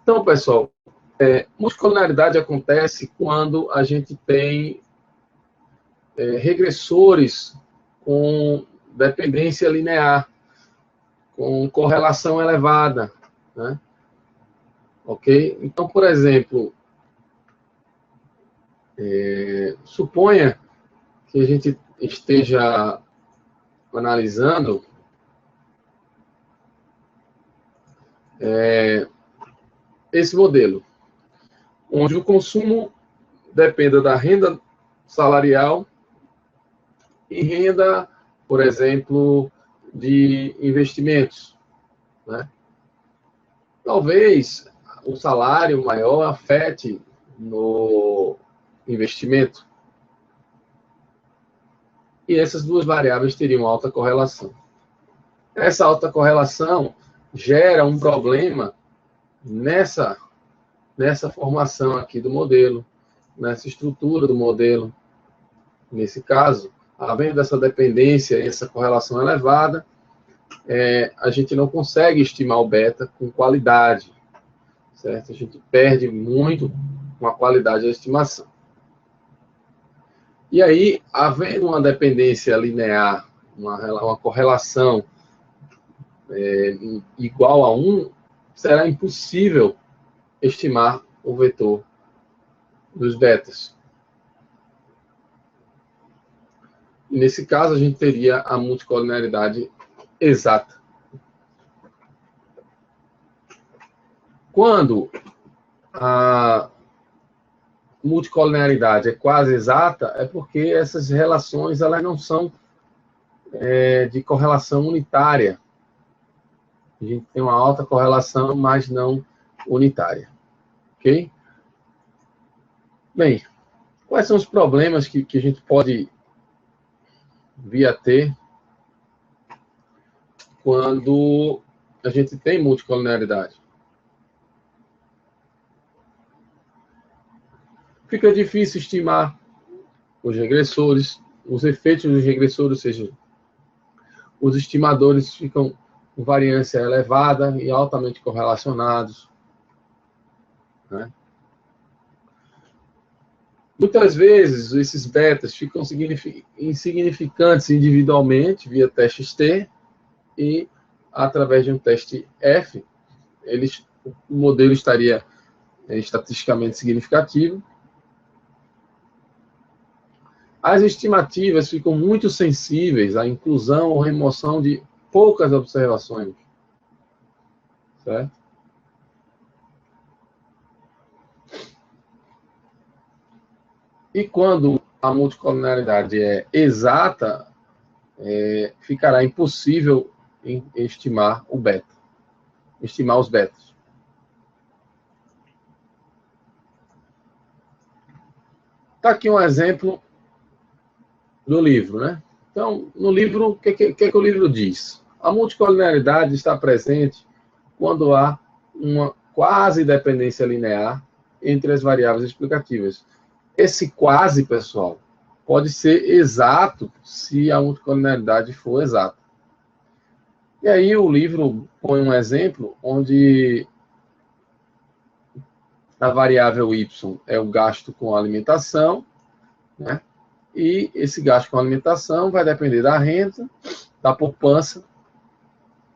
Então, pessoal, multicolinaridade acontece quando a gente tem regressores com dependência linear, com correlação elevada, né? Ok? Então, por exemplo, suponha que a gente esteja analisando esse modelo, onde o consumo dependa da renda salarial e renda, por exemplo, de investimentos, né? Talvez o salário maior afete no investimento. E essas duas variáveis teriam alta correlação. Essa alta correlação gera um problema nessa formação aqui do modelo, nessa estrutura do modelo. Nesse caso, havendo essa dependência e essa correlação elevada, a gente não consegue estimar o beta com qualidade, certo? A gente perde muito com a qualidade da estimação. E aí, havendo uma dependência linear, uma correlação igual a 1, será impossível estimar o vetor dos betas. E nesse caso, a gente teria a multicolinaridade exata. Quando a multicolinaridade é quase exata, é porque essas relações elas não são de correlação unitária. A gente tem uma alta correlação, mas não unitária. Ok? Bem, quais são os problemas que a gente pode vir a ter quando a gente tem multicolinaridade? Fica difícil estimar os regressores, os efeitos dos regressores, ou seja, os estimadores ficam com variância elevada e altamente correlacionados, né? Muitas vezes, esses betas ficam insignificantes individualmente, via teste T, e através de um teste F, o modelo estaria estatisticamente significativo. As estimativas ficam muito sensíveis à inclusão ou remoção de poucas observações, certo? E quando a multicolinaridade é exata, ficará impossível estimar o beta, estimar os betas. Está aqui um exemplo do livro, né? Então, no livro, o que o livro diz? A multicolinaridade está presente quando há uma quase dependência linear entre as variáveis explicativas. Esse quase, pessoal, pode ser exato se a multicolinaridade for exata. E aí o livro põe um exemplo onde a variável y é o gasto com alimentação, né? E esse gasto com alimentação vai depender da renda, da poupança,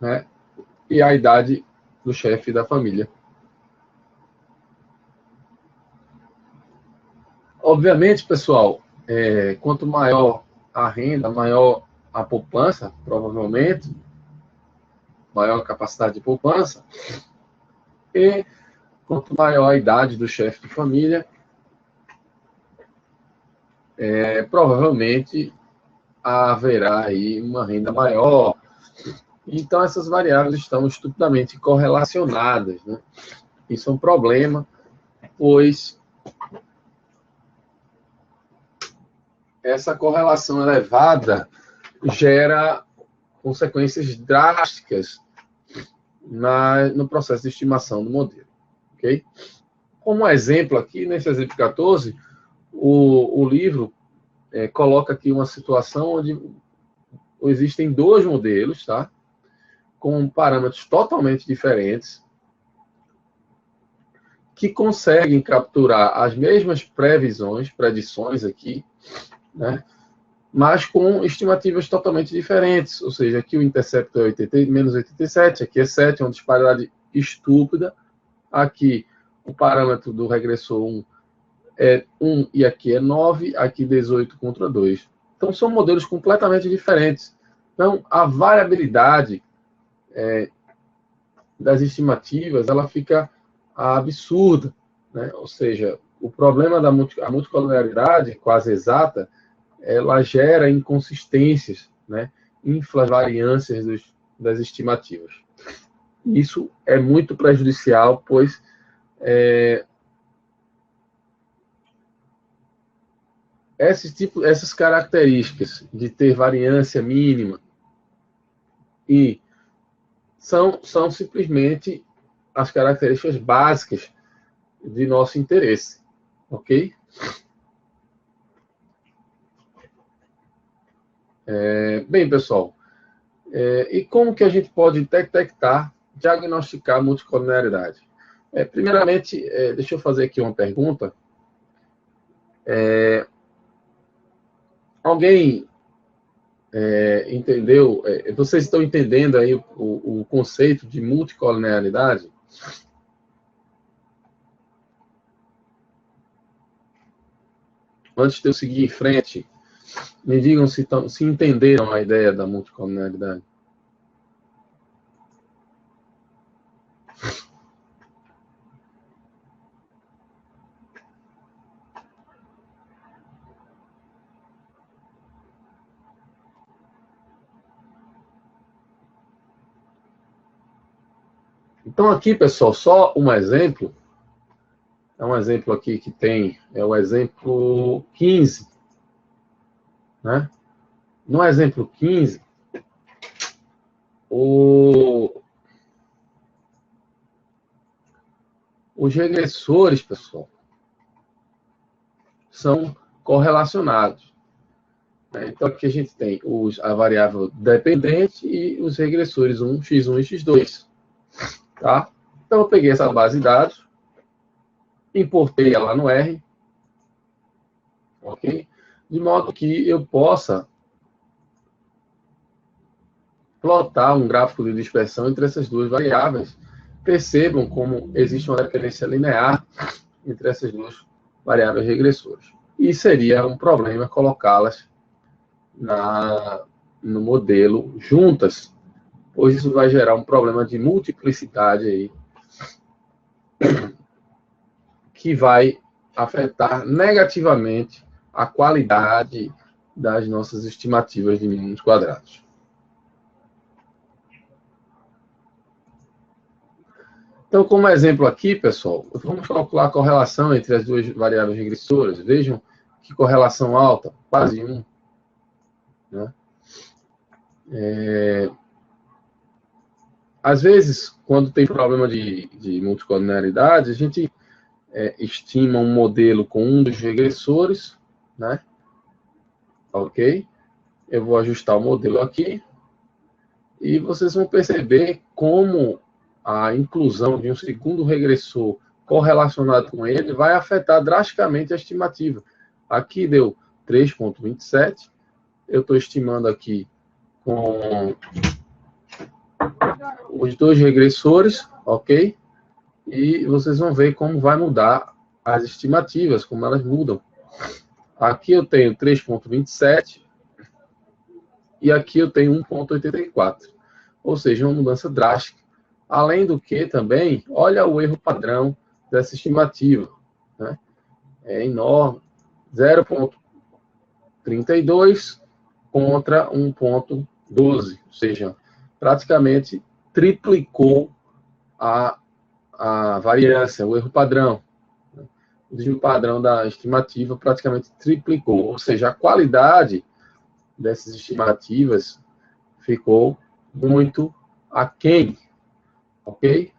né? E a idade do chefe da família. Obviamente, pessoal, quanto maior a renda, maior a poupança, provavelmente, maior a capacidade de poupança, e quanto maior a idade do chefe de família, provavelmente haverá aí uma renda maior. Então, essas variáveis estão estupidamente correlacionadas, né? Isso é um problema, pois essa correlação elevada gera consequências drásticas no processo de estimação do modelo. Okay? Como exemplo aqui, nesse exemplo 14, o livro coloca aqui uma situação onde existem dois modelos, tá? Com parâmetros totalmente diferentes. que conseguem capturar as mesmas predições aqui, né? Mas com estimativas totalmente diferentes. Ou seja, aqui o intercepto é menos 87, aqui é 7, é uma disparidade estúpida. Aqui o parâmetro do regressor 1 é 1 e aqui é 9, aqui 18 contra 2. Então, são modelos completamente diferentes. Então, a variabilidade das estimativas, ela fica absurda, né? Ou seja, o problema da multicolorialidade quase exata, ela gera inconsistências, né? Infravariâncias das estimativas. Isso é muito prejudicial, pois essas características de ter variância mínima e são simplesmente as características básicas de nosso interesse, ok? Bem, pessoal, e como que a gente pode detectar, diagnosticar a multicolorialidade? Primeiramente, deixa eu fazer aqui uma pergunta. Alguém entendeu? Vocês estão entendendo aí o conceito de multicolorialidade? Antes de eu seguir em frente, me digam se entenderam a ideia da multicolorialidade. Então, aqui, pessoal, só um exemplo. É um exemplo aqui que tem, é o exemplo 15. Né? No exemplo 15, os regressores, pessoal, são correlacionados. Né? Então, aqui a gente tem a variável dependente e os regressores 1, x1 e x2. Tá? Então, eu peguei essa base de dados, importei ela no R, ok? De modo que eu possa plotar um gráfico de dispersão entre essas duas variáveis. Percebam como existe uma dependência linear entre essas duas variáveis regressoras. E seria um problema colocá-las no modelo juntas, pois isso vai gerar um problema de multiplicidade aí, que vai afetar negativamente a qualidade das nossas estimativas de mínimos quadrados. Então, como exemplo aqui, pessoal, vamos calcular a correlação entre as duas variáveis regressoras. Vejam que correlação alta, quase 1. Né? Às vezes, quando tem problema de multicolorialidade, a gente estima um modelo com um dos regressores, né? Ok? Eu vou ajustar o modelo aqui e vocês vão perceber como a inclusão de um segundo regressor correlacionado com ele vai afetar drasticamente a estimativa. Aqui deu 3,27. Eu estou estimando aqui com os dois regressores, ok? E vocês vão ver como vai mudar as estimativas, como elas mudam. Aqui eu tenho 3,27 e aqui eu tenho 1,84. Ou seja, uma mudança drástica. Além do que, também, olha o erro padrão dessa estimativa. Né? É enorme. 0,32 contra 1,12. Ou seja, praticamente triplicou a variância, o erro padrão. O desvio padrão da estimativa praticamente triplicou. Ou seja, a qualidade dessas estimativas ficou muito aquém. Ok?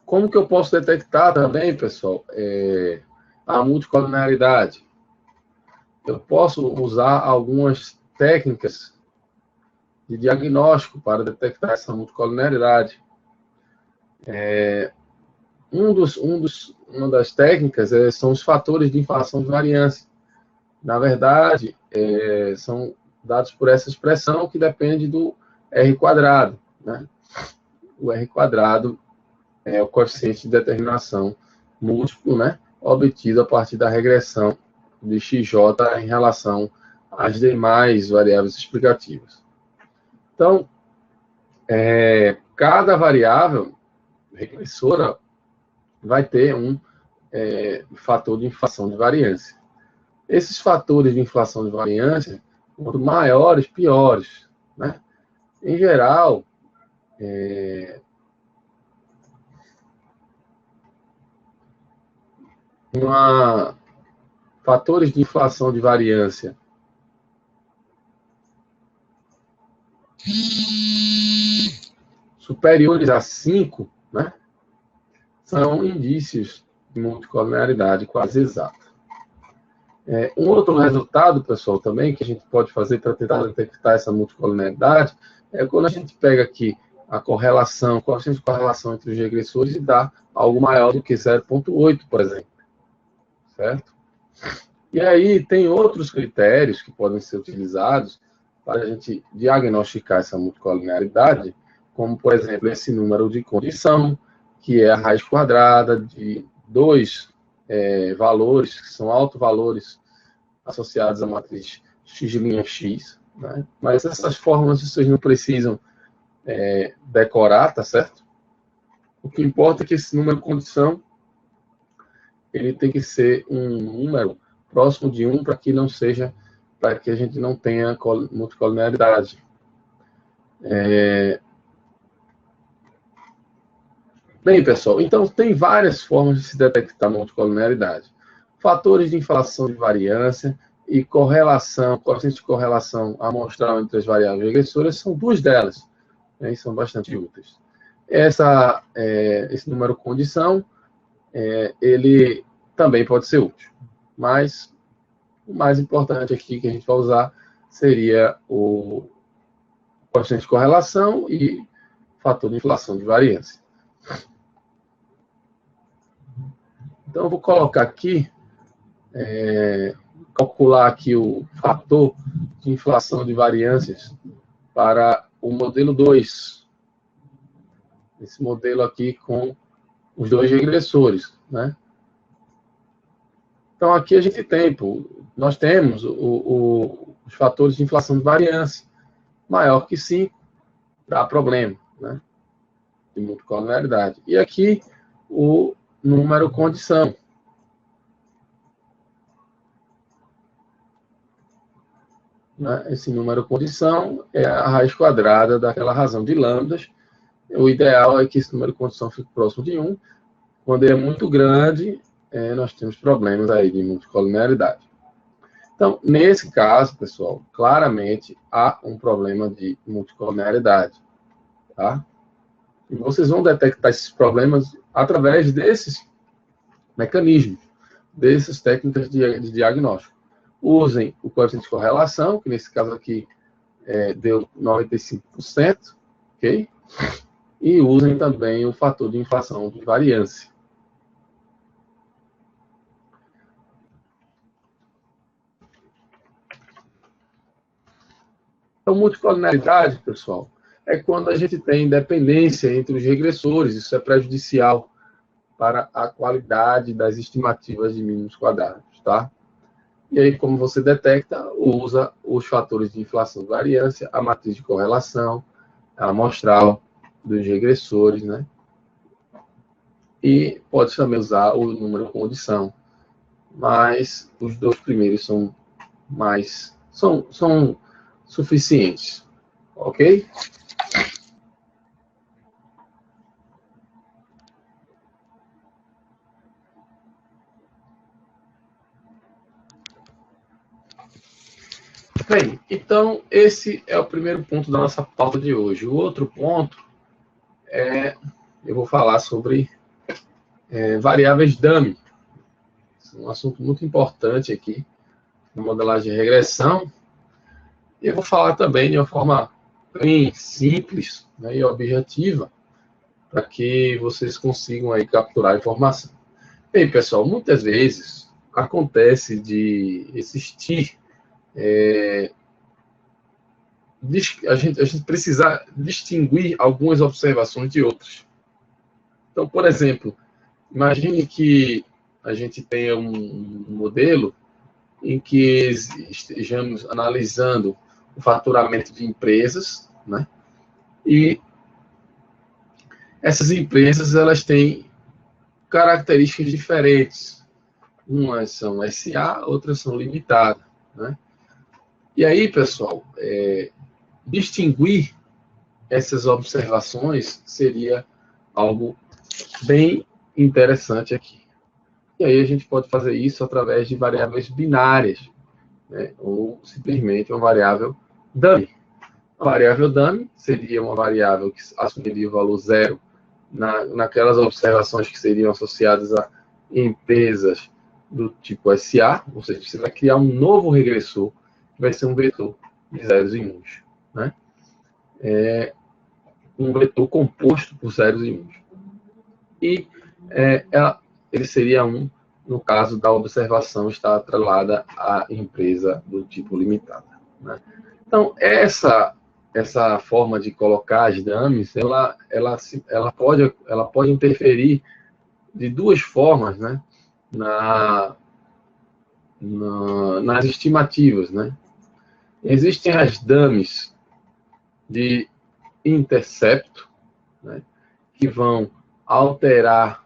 Como que eu posso detectar também, pessoal, a multicolorialidade? Eu posso usar algumas técnicas de diagnóstico para detectar essa multicolorialidade. Uma das técnicas são os fatores de inflação de variância. Na verdade, são dados por essa expressão que depende do R quadrado, né? O R quadrado é o coeficiente de determinação múltiplo, né? Obtido a partir da regressão de XJ em relação às demais variáveis explicativas. Então, cada variável regressora vai ter um fator de inflação de variância. Esses fatores de inflação de variância, quanto maiores, piores, né? Em geral, fatores de inflação de variância superiores a 5, né, são indícios de multicolinearidade quase exata. Um outro resultado, pessoal, também, que a gente pode fazer para tentar detectar essa multicolinearidade, é quando a gente pega aqui a correlação, o coeficiente de correlação entre os regressores e dá algo maior do que 0,8, por exemplo. Certo? E aí tem outros critérios que podem ser utilizados para a gente diagnosticar essa multicolinearidade, como, por exemplo, esse número de condição, que é a raiz quadrada de dois valores, que são autovalores associados à matriz x', né? Mas essas fórmulas vocês não precisam decorar, tá certo? O que importa é que esse número de condição ele tem que ser um número próximo de 1 para que não seja, para que a gente não tenha multicolinearidade. Bem, pessoal, então tem várias formas de se detectar multicolinearidade. Fatores de inflação de variância e correlação, coeficiente de correlação amostral entre as variáveis regressoras são duas delas, né, e são bastante úteis. Esse número condição, ele também pode ser útil, mas o mais importante aqui que a gente vai usar seria o coeficiente de correlação e fator de inflação de variância. Então, eu vou colocar aqui, calcular aqui o fator de inflação de variâncias para o modelo 2. Esse modelo aqui com os dois regressores, né? Então, aqui a gente tem, nós temos os fatores de inflação de variância. Maior que 5, dá problema, né? De multicolinearidade. E aqui, o número condição. Né? Esse número condição é a raiz quadrada daquela razão de lambdas. O ideal é que esse número condição fique próximo de 1. Quando ele é muito grande, nós temos problemas aí de multicolinearidade. Então, nesse caso, pessoal, claramente há um problema de multicolinearidade. Tá? E vocês vão detectar esses problemas através desses mecanismos, dessas técnicas de diagnóstico. Usem o coeficiente de correlação, que nesse caso aqui deu 95%, ok? E usem também o fator de inflação de variância. Então, multicolinearidade, pessoal, é quando a gente tem dependência entre os regressores. Isso é prejudicial para a qualidade das estimativas de mínimos quadrados, tá? E aí, como você detecta, usa os fatores de inflação de variância, a matriz de correlação, a amostral dos regressores, né? E pode também usar o número condição. Mas os dois primeiros são suficientes, ok? Bem, então esse é o primeiro ponto da nossa pauta de hoje. O outro ponto eu vou falar sobre variáveis dummy. Esse é um assunto muito importante aqui na modelagem de regressão. E eu vou falar também de uma forma bem simples, né, e objetiva para que vocês consigam aí capturar a informação. Bem, pessoal, muitas vezes acontece de existir a gente precisar distinguir algumas observações de outras. Então, por exemplo, imagine que a gente tenha um modelo em que estejamos analisando o faturamento de empresas, né? E essas empresas, elas têm características diferentes. Umas são SA, outras são limitadas, né? E aí, pessoal, distinguir essas observações seria algo bem interessante aqui. E aí a gente pode fazer isso através de variáveis binárias, né? Ou simplesmente uma variável dummy. A variável dummy seria uma variável que assumiria o valor zero naquelas observações que seriam associadas a empresas do tipo SA, ou seja, você vai criar um novo regressor, que vai ser um vetor de zeros e uns, né? Um vetor composto por zeros e uns. E ele seria no caso da observação estar atrelada à empresa do tipo limitada, né? Então, essa forma de colocar as dummies, ela pode interferir de duas formas, né, nas estimativas, né? Existem as dummies de intercepto, né, que vão alterar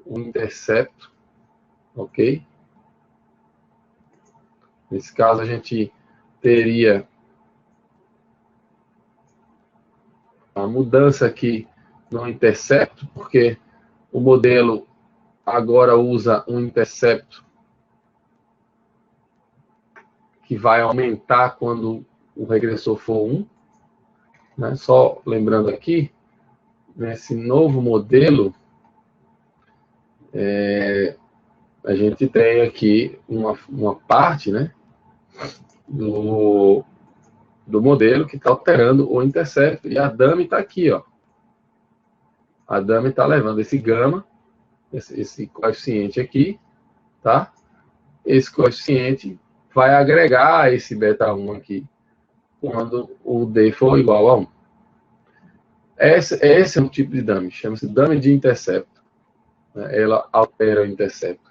o intercepto, ok? Nesse caso, a gente teria a mudança aqui no intercepto, porque o modelo agora usa um intercepto que vai aumentar quando o regressor for 1. Né? Só lembrando aqui, nesse novo modelo, a gente tem aqui uma parte, né, do modelo que está alterando o intercepto, e a dummy está aqui, ó. A dummy está levando esse gama, esse coeficiente aqui, tá? Esse coeficiente vai agregar esse beta 1 aqui, quando o D for igual a 1. Esse é um tipo de dummy, chama-se dummy de intercepto. Ela altera o intercepto.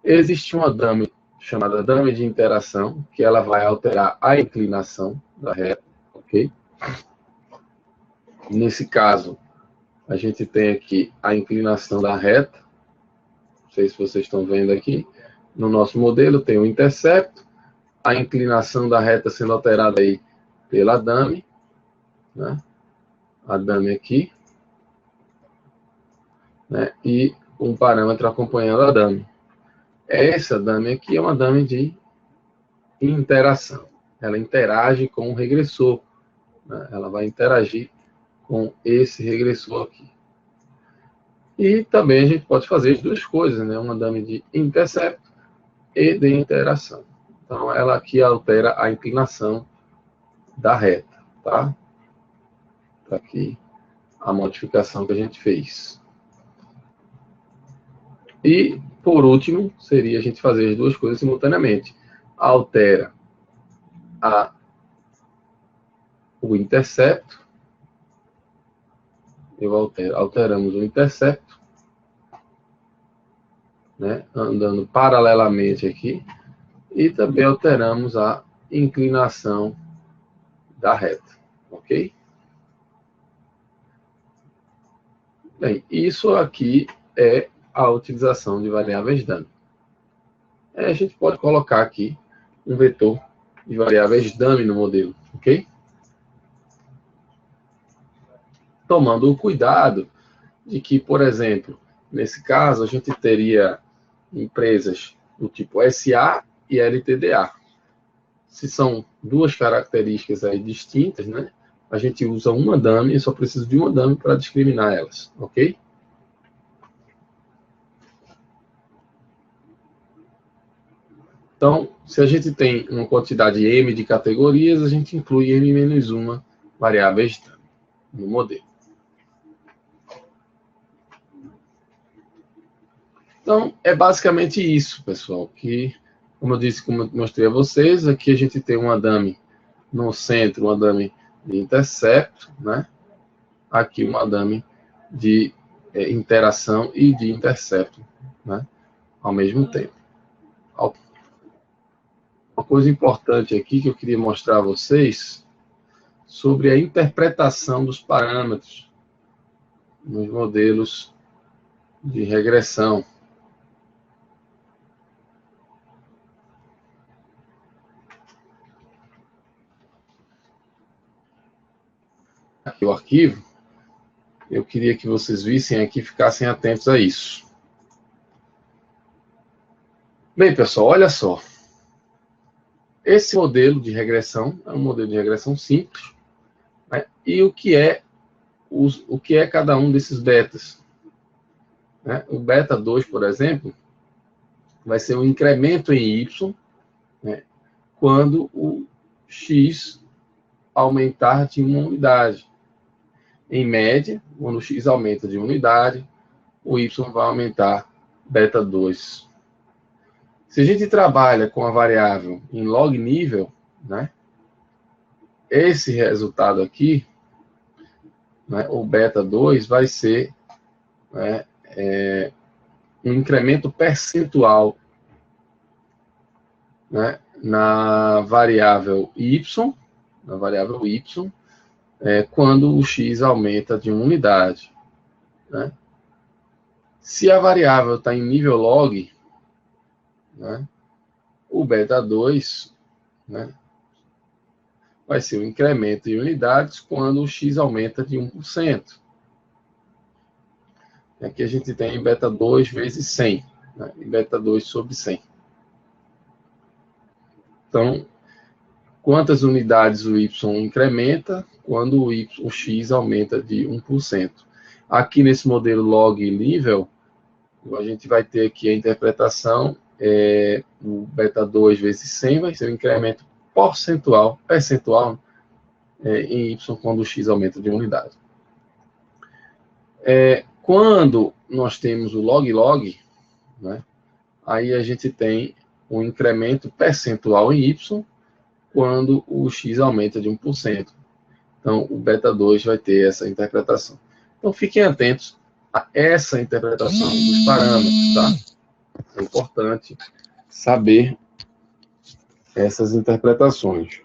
Existe uma dummy chamada dummy de interação, que ela vai alterar a inclinação da reta, ok? Nesse caso, a gente tem aqui a inclinação da reta. Não sei se vocês estão vendo aqui. No nosso modelo tem o intercepto, a inclinação da reta sendo alterada aí pela dummy, né? A dummy aqui, né? E um parâmetro acompanhando a dummy. Essa dummy aqui é uma dummy de interação. Ela interage com o regressor, né? Ela vai interagir com esse regressor aqui. E também a gente pode fazer as duas coisas, né? Uma dummy de intercepto e de interação. Então, ela aqui altera a inclinação da reta, tá? Tá aqui a modificação que a gente fez. E, por último, seria a gente fazer as duas coisas simultaneamente. Altera o intercepto. Alteramos o intercepto, né, andando paralelamente aqui. E também alteramos a inclinação da reta, ok? Bem, isso aqui é a utilização de variáveis dummy. A gente pode colocar aqui um vetor de variáveis dummy no modelo, ok? Tomando o cuidado de que, por exemplo, nesse caso, a gente teria empresas do tipo SA e LTDA. Se são duas características aí distintas, né? A gente usa uma dummy e só precisa de uma dummy para discriminar elas, ok? Então, se a gente tem uma quantidade M de categorias, a gente inclui M-1 variáveis no modelo. Então, é basicamente isso, pessoal, que, como eu disse, como eu mostrei a vocês, aqui a gente tem uma dummy no centro, uma dummy de intercepto, né? Aqui uma dummy de interação e de intercepto, né? Ao mesmo tempo. Uma coisa importante aqui que eu queria mostrar a vocês sobre a interpretação dos parâmetros nos modelos de regressão. Aqui o arquivo, eu queria que vocês vissem aqui, ficassem atentos a isso. Bem, pessoal, olha só. Esse modelo de regressão é um modelo de regressão simples, né? E o que é cada um desses betas? Né? O beta 2, por exemplo, vai ser um incremento em y, né, quando o x aumentar de uma unidade. Em média, quando o x aumenta de unidade, o y vai aumentar beta 2. Se a gente trabalha com a variável em log nível, né, esse resultado aqui, né, o beta 2, vai ser, né, um incremento percentual, né, na variável y, quando o x aumenta de uma unidade. Né? Se a variável está em nível log, né, o beta 2, né, vai ser um incremento em unidades quando o x aumenta de 1%. Aqui a gente tem beta 2 vezes 100, né, e beta 2 sobre 100. Então, quantas unidades o y incrementa quando o x aumenta de 1%. Aqui nesse modelo log nível, a gente vai ter aqui a interpretação, o beta 2 vezes 100 vai ser um incremento percentual em y quando o x aumenta de unidade. Quando nós temos o log-log, né, aí a gente tem um incremento percentual em y quando o x aumenta de 1%. Então, o beta 2 vai ter essa interpretação. Então, fiquem atentos a essa interpretação dos parâmetros, tá? É importante saber essas interpretações.